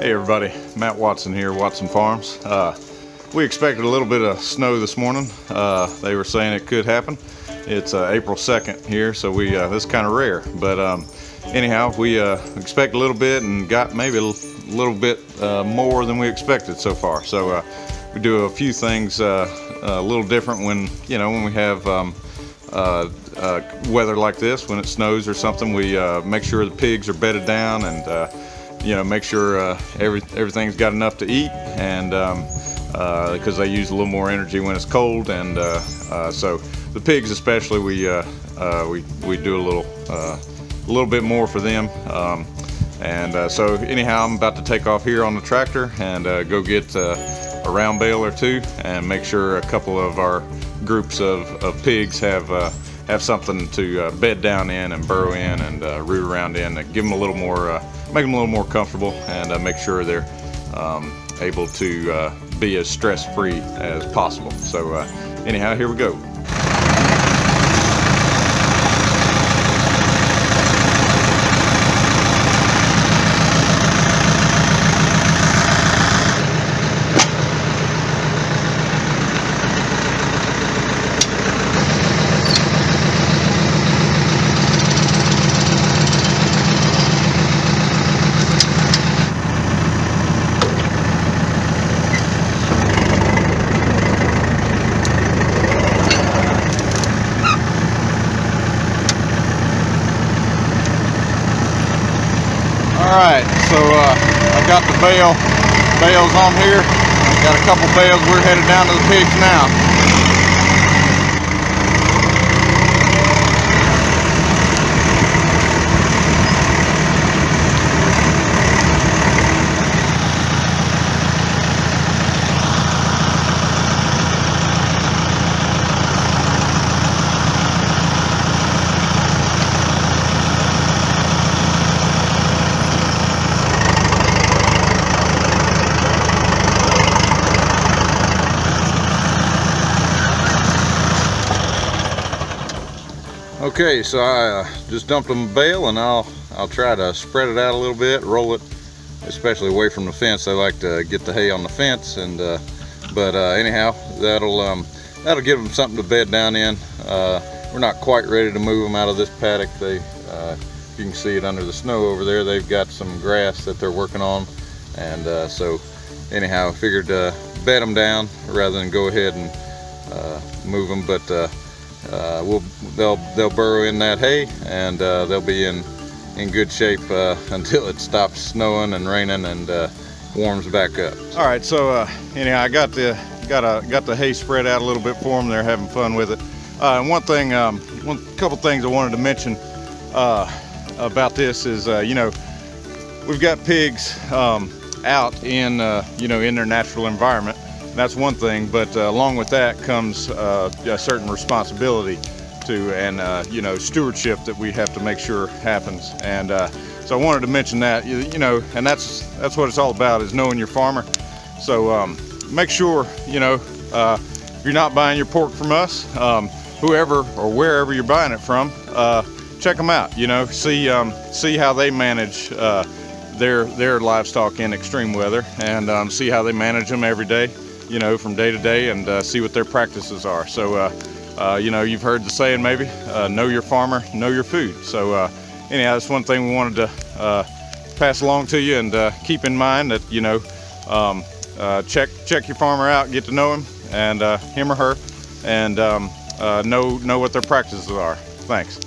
Hey everybody, Matt Watson here, Watson Farms. We expected a little bit of snow this morning. They were saying it could happen. It's April 2nd here, so this is kind of rare. But anyhow, we expect a little bit and got maybe a little bit more than we expected so far. So we do a few things a little different when we have weather like this. When it snows or something, we make sure the pigs are bedded down and make sure everything's got enough to eat, and because they use a little more energy when it's cold, and so the pigs especially, we do a little bit more for them, so anyhow, I'm about to take off here on the tractor and go get a round bale or two and make sure a couple of our groups of pigs have something to bed down in and burrow in and root around in, and give them a little more, make them a little more comfortable, and make sure they're able to be as stress-free as possible. So anyhow, here we go. Alright, so I've got the bales on here. I've got a couple bales. We're headed down to the pigs now. Okay, so I just dumped them a bale, and I'll try to spread it out a little bit, roll it, especially away from the fence. They like to get the hay on the fence, and but anyhow, that'll give them something to bed down in. We're not quite ready to move them out of this paddock. You can see it under the snow over there. They've got some grass that they're working on, and so anyhow, I figured bed them down rather than go ahead and move them, but they'll burrow in that hay, and they'll be in good shape until it stops snowing and raining and warms back up. All right, so anyhow, I got the hay spread out a little bit for them. They're having fun with it. And couple things I wanted to mention about this is we've got pigs out in in their natural environment. That's one thing, but along with that comes a certain responsibility and stewardship that we have to make sure happens. And so I wanted to mention that, and that's what it's all about, is knowing your farmer. So make sure, if you're not buying your pork from us, whoever or wherever you're buying it from, check them out. See how they manage their livestock in extreme weather, and see how they manage them every day, from day to day, and see what their practices are. So you've heard the saying, maybe, know your farmer, know your food. So anyhow, that's one thing we wanted to pass along to you, and keep in mind that check your farmer out, get to know him, and him or her, and know what their practices are. Thanks.